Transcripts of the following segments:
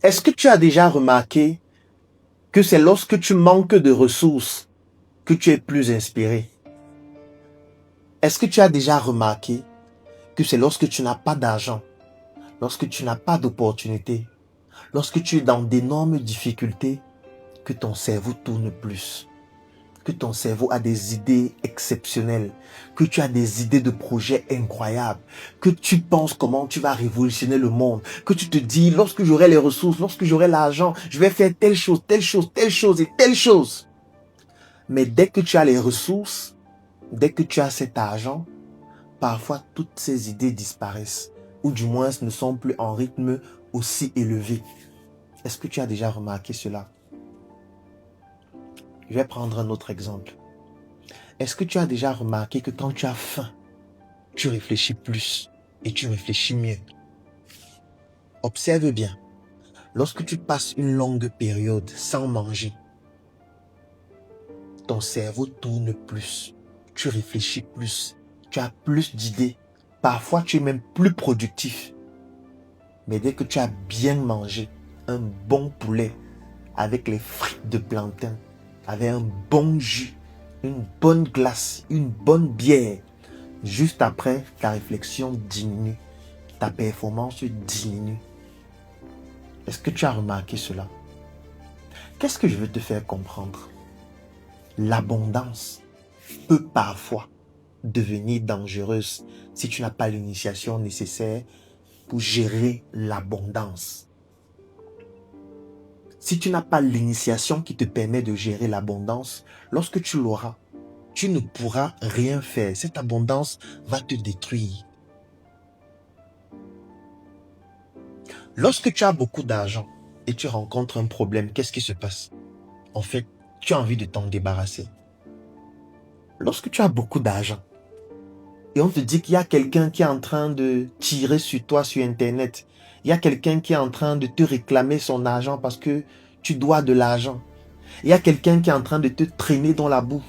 Est-ce que tu as déjà remarqué que c'est lorsque tu manques de ressources que tu es plus inspiré? Est-ce que tu as déjà remarqué que c'est lorsque tu n'as pas d'argent, lorsque tu n'as pas d'opportunité, lorsque tu es dans d'énormes difficultés, que ton cerveau tourne plus, que ton cerveau a des idées exceptionnelles, que tu as des idées de projets incroyables, que tu penses comment tu vas révolutionner le monde, que tu te dis, lorsque j'aurai les ressources, lorsque j'aurai l'argent, je vais faire telle chose, telle chose, telle chose et telle chose. Mais dès que tu as les ressources, dès que tu as cet argent, parfois toutes ces idées disparaissent, ou du moins ne sont plus en rythme aussi élevé. Est-ce que tu as déjà remarqué cela? Je vais prendre un autre exemple. Est-ce que tu as déjà remarqué que quand tu as faim, tu réfléchis plus et tu réfléchis mieux? Observe bien. Lorsque tu passes une longue période sans manger, ton cerveau tourne plus, tu réfléchis plus, tu as plus d'idées. Parfois, tu es même plus productif. Mais dès que tu as bien mangé un bon poulet avec les frites de plantain, avec un bon jus, une bonne glace, une bonne bière, juste après, ta réflexion diminue, ta performance diminue. Est-ce que tu as remarqué cela? Qu'est-ce que je veux te faire comprendre? L'abondance peut parfois devenir dangereuse si tu n'as pas l'initiation nécessaire pour gérer l'abondance. Si tu n'as pas l'initiation qui te permet de gérer l'abondance, lorsque tu l'auras, tu ne pourras rien faire. Cette abondance va te détruire. Lorsque tu as beaucoup d'argent et tu rencontres un problème, qu'est-ce qui se passe? En fait, tu as envie de t'en débarrasser. Lorsque tu as beaucoup d'argent et on te dit qu'il y a quelqu'un qui est en train de tirer sur toi sur Internet, il y a quelqu'un qui est en train de te réclamer son argent parce que tu dois de l'argent. Il y a quelqu'un qui est en train de te traîner dans la boue.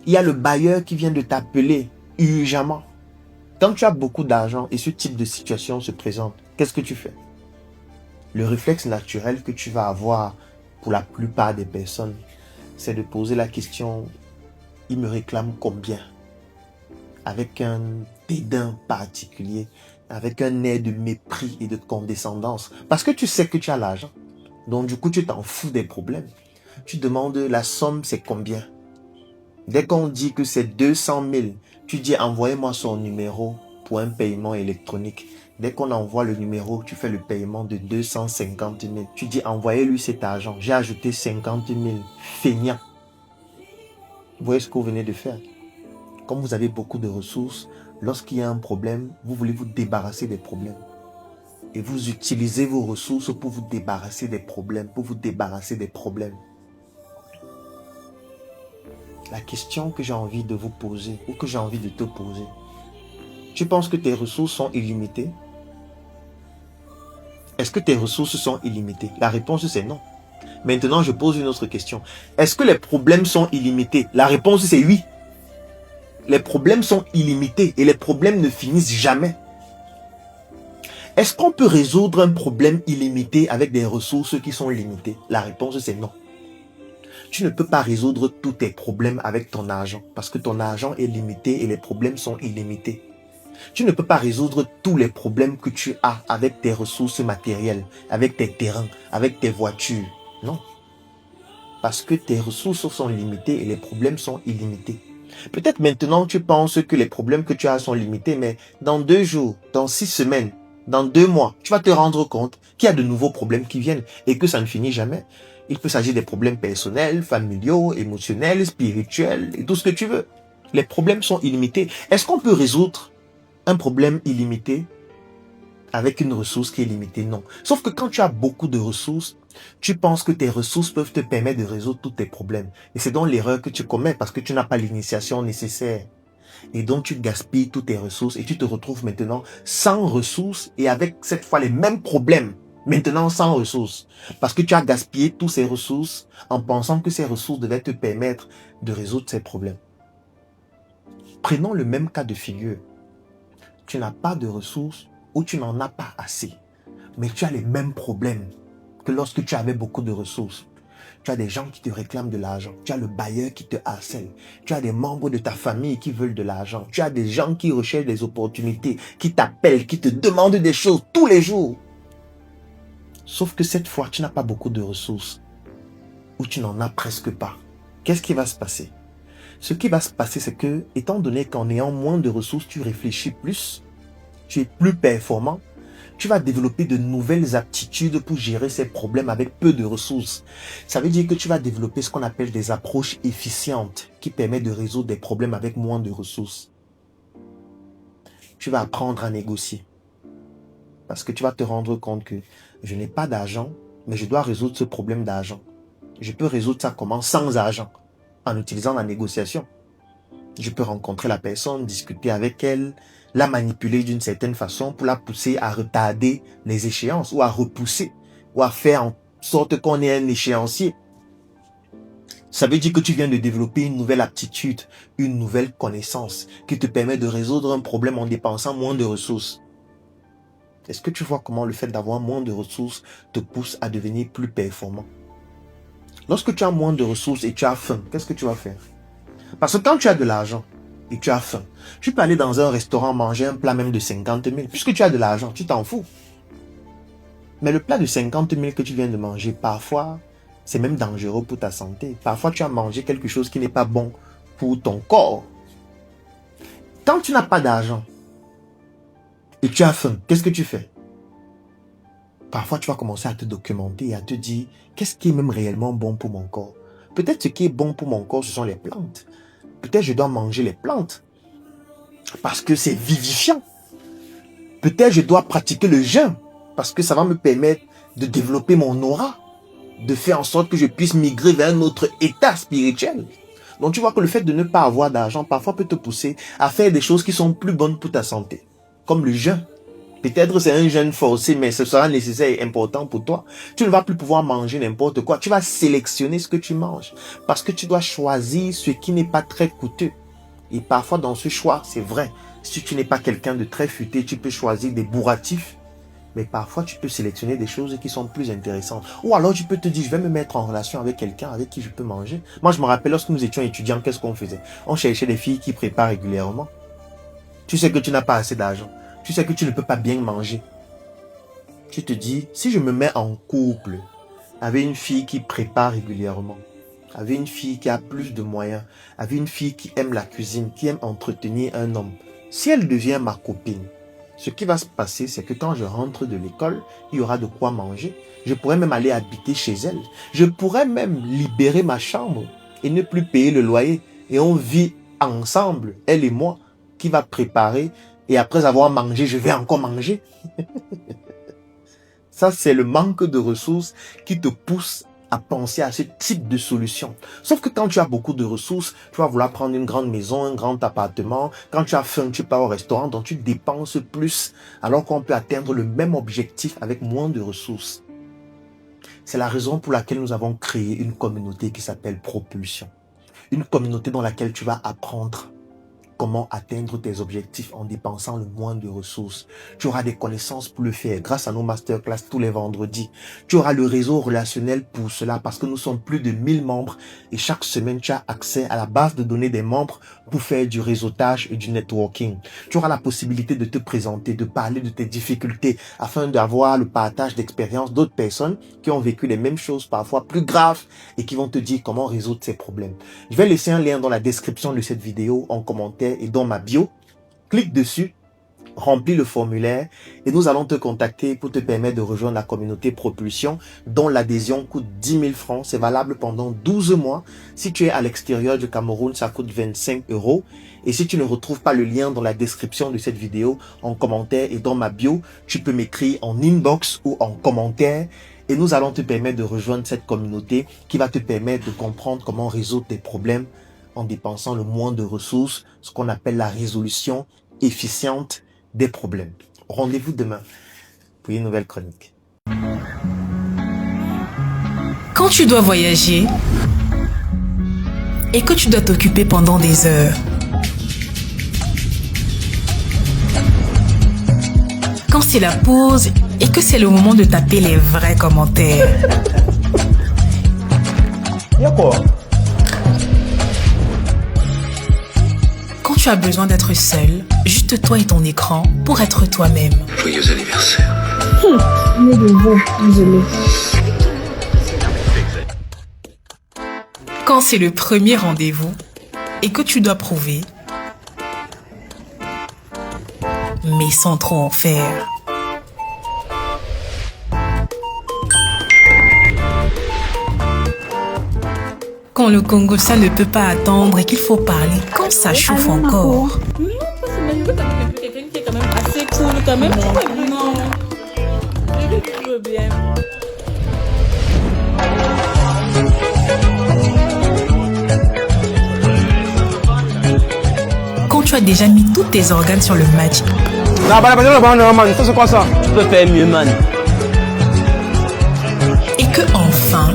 Il y a le bailleur qui vient de t'appeler urgemment. Quand tu as beaucoup d'argent et ce type de situation se présente, qu'est-ce que tu fais? Le réflexe naturel que tu vas avoir pour la plupart des personnes, c'est de poser la question, il me réclame combien? Avec un dédain particulier, avec un air de mépris et de condescendance. Parce que tu sais que tu as l'argent. Donc du coup, tu t'en fous des problèmes. Tu demandes la somme, c'est combien? Dès qu'on dit que c'est 200 000, tu dis envoyez-moi son numéro pour un paiement électronique. Dès qu'on envoie le numéro, tu fais le paiement de 250 000. Tu dis envoyez-lui cet argent. J'ai ajouté 50 000. Feignant. Vous voyez ce que vous venez de faire? Comme vous avez beaucoup de ressources, lorsqu'il y a un problème, vous voulez vous débarrasser des problèmes. Et vous utilisez vos ressources pour vous débarrasser des problèmes, pour vous débarrasser des problèmes. La question que j'ai envie de vous poser, ou que j'ai envie de te poser, tu penses que tes ressources sont illimitées? Est-ce que tes ressources sont illimitées? La réponse c'est non. Maintenant, je pose une autre question. Est-ce que les problèmes sont illimités? La réponse c'est oui. Les problèmes sont illimités et les problèmes ne finissent jamais. Est-ce qu'on peut résoudre un problème illimité avec des ressources qui sont limitées? La réponse c'est non. Tu ne peux pas résoudre tous tes problèmes avec ton argent parce que ton argent est limité et les problèmes sont illimités. Tu ne peux pas résoudre tous les problèmes que tu as avec tes ressources matérielles, avec tes terrains, avec tes voitures. Non. Parce que tes ressources sont limitées et les problèmes sont illimités. Peut-être maintenant tu penses que les problèmes que tu as sont limités, mais dans 2 jours, dans 6 semaines, dans 2 mois, tu vas te rendre compte qu'il y a de nouveaux problèmes qui viennent et que ça ne finit jamais. Il peut s'agir des problèmes personnels, familiaux, émotionnels, spirituels et tout ce que tu veux. Les problèmes sont illimités. Est-ce qu'on peut résoudre un problème illimité avec une ressource qui est limitée? Non. Sauf que quand tu as beaucoup de ressources, tu penses que tes ressources peuvent te permettre de résoudre tous tes problèmes. Et c'est donc l'erreur que tu commets parce que tu n'as pas l'initiation nécessaire. Et donc tu gaspilles toutes tes ressources et tu te retrouves maintenant sans ressources et avec cette fois les mêmes problèmes. Maintenant sans ressources. Parce que tu as gaspillé toutes ces ressources en pensant que ces ressources devaient te permettre de résoudre ces problèmes. Prenons le même cas de figure. Tu n'as pas de ressources ou tu n'en as pas assez. mais tu as les mêmes problèmes que lorsque tu avais beaucoup de ressources. Tu as des gens qui te réclament de l'argent. Tu as le bailleur qui te harcèle. Tu as des membres de ta famille qui veulent de l'argent. Tu as des gens qui recherchent des opportunités, qui t'appellent, qui te demandent des choses tous les jours. Sauf que cette fois, tu n'as pas beaucoup de ressources. Ou tu n'en as presque pas. Qu'est-ce qui va se passer? Ce qui va se passer, c'est que, étant donné qu'en ayant moins de ressources, tu réfléchis plus, tu es plus performant, tu vas développer de nouvelles aptitudes pour gérer ces problèmes avec peu de ressources. Ça veut dire que tu vas développer ce qu'on appelle des approches efficientes qui permettent de résoudre des problèmes avec moins de ressources. Tu vas apprendre à négocier. Parce que tu vas te rendre compte que je n'ai pas d'argent, mais je dois résoudre ce problème d'argent. Je peux résoudre ça comment? Sans argent, en utilisant la négociation. Je peux rencontrer la personne, discuter avec elle, la manipuler d'une certaine façon pour la pousser à retarder les échéances ou à repousser ou à faire en sorte qu'on ait un échéancier. Ça veut dire que tu viens de développer une nouvelle aptitude, une nouvelle connaissance qui te permet de résoudre un problème en dépensant moins de ressources. Est-ce que tu vois comment le fait d'avoir moins de ressources te pousse à devenir plus performant? Lorsque tu as moins de ressources et tu as faim, qu'est-ce que tu vas faire? Parce que quand tu as de l'argent et tu as faim, tu peux aller dans un restaurant manger un plat même de 50 000. Puisque tu as de l'argent, tu t'en fous. Mais le plat de 50 000 que tu viens de manger, parfois, c'est même dangereux pour ta santé. Parfois, tu as mangé quelque chose qui n'est pas bon pour ton corps. Quand tu n'as pas d'argent et tu as faim, qu'est-ce que tu fais? Parfois, tu vas commencer à te documenter et à te dire, qu'est-ce qui est même réellement bon pour mon corps? Peut-être ce qui est bon pour mon corps, ce sont les plantes. Peut-être je dois manger les plantes parce que c'est vivifiant. Peut-être je dois pratiquer le jeûne parce que ça va me permettre de développer mon aura, de faire en sorte que je puisse migrer vers un autre état spirituel. Donc tu vois que le fait de ne pas avoir d'argent parfois peut te pousser à faire des choses qui sont plus bonnes pour ta santé, comme le jeûne. Peut-être c'est un jeûne forcé, mais ce sera nécessaire et important pour toi. Tu ne vas plus pouvoir manger n'importe quoi. Tu vas sélectionner ce que tu manges. Parce que tu dois choisir ce qui n'est pas très coûteux. Et parfois dans ce choix, c'est vrai. Si tu n'es pas quelqu'un de très futé, tu peux choisir des bourratifs. Mais parfois, tu peux sélectionner des choses qui sont plus intéressantes. Ou alors, tu peux te dire, je vais me mettre en relation avec quelqu'un avec qui je peux manger. Moi, je me rappelle, lorsque nous étions étudiants, qu'est-ce qu'on faisait? On cherchait des filles qui préparent régulièrement. Tu sais que tu n'as pas assez d'argent. Tu sais que tu ne peux pas bien manger. Tu te dis, si je me mets en couple avec une fille qui prépare régulièrement, avec une fille qui a plus de moyens, avec une fille qui aime la cuisine, qui aime entretenir un homme, si elle devient ma copine, ce qui va se passer, c'est que quand je rentre de l'école, il y aura de quoi manger. Je pourrais même aller habiter chez elle. Je pourrais même libérer ma chambre et ne plus payer le loyer. Et on vit ensemble, elle et moi, qui va préparer. Et après avoir mangé, je vais encore manger. Ça, c'est le manque de ressources qui te pousse à penser à ce type de solution. Sauf que quand tu as beaucoup de ressources, tu vas vouloir prendre une grande maison, un grand appartement. Quand tu as faim, tu pars au restaurant, donc tu dépenses plus, alors qu'on peut atteindre le même objectif avec moins de ressources. C'est la raison pour laquelle nous avons créé une communauté qui s'appelle Propulsion. Une communauté dans laquelle tu vas apprendre comment atteindre tes objectifs en dépensant le moins de ressources. Tu auras des connaissances pour le faire grâce à nos masterclass tous les vendredis. Tu auras le réseau relationnel pour cela parce que nous sommes plus de 1000 membres et chaque semaine tu as accès à la base de données des membres pour faire du réseautage et du networking. Tu auras la possibilité de te présenter, de parler de tes difficultés afin d'avoir le partage d'expériences d'autres personnes qui ont vécu les mêmes choses parfois plus graves et qui vont te dire comment résoudre ces problèmes. Je vais laisser un lien dans la description de cette vidéo en commentaire et dans ma bio. Clique dessus, remplis le formulaire et nous allons te contacter pour te permettre de rejoindre la communauté Propulsion dont l'adhésion coûte 10 000 francs. C'est valable pendant 12 mois. Si tu es à l'extérieur du Cameroun, ça coûte 25 €. Et si tu ne retrouves pas le lien dans la description de cette vidéo, en commentaire et dans ma bio, tu peux m'écrire en inbox ou en commentaire et nous allons te permettre de rejoindre cette communauté qui va te permettre de comprendre comment résoudre tes problèmes en dépensant le moins de ressources, ce qu'on appelle la résolution efficiente des problèmes. Rendez-vous demain pour une nouvelle chronique. Quand tu dois voyager et que tu dois t'occuper pendant des heures, quand c'est la pause et que c'est le moment de taper les vrais commentaires. Y'a quoi? Quand tu as besoin d'être seul, juste toi et ton écran pour être toi-même. Joyeux anniversaire. Quand c'est le premier rendez-vous et que tu dois prouver, mais sans trop en faire. Quand le Congo, ça ne peut pas attendre et qu'il faut parler quand ça chauffe encore. Non, parce que je veux quand même quelqu'un qui est quand même assez cool quand même. Non. Je veux bien. Quand tu as déjà mis tous tes organes sur le match Non, man, ça c'est quoi ça? Tu peux faire mieux, man. et que enfin,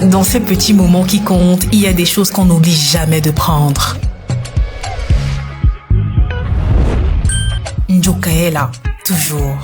dans ces petits moments qui comptent, il y a des choses qu'on n'oublie jamais de prendre. Njoka est là, toujours.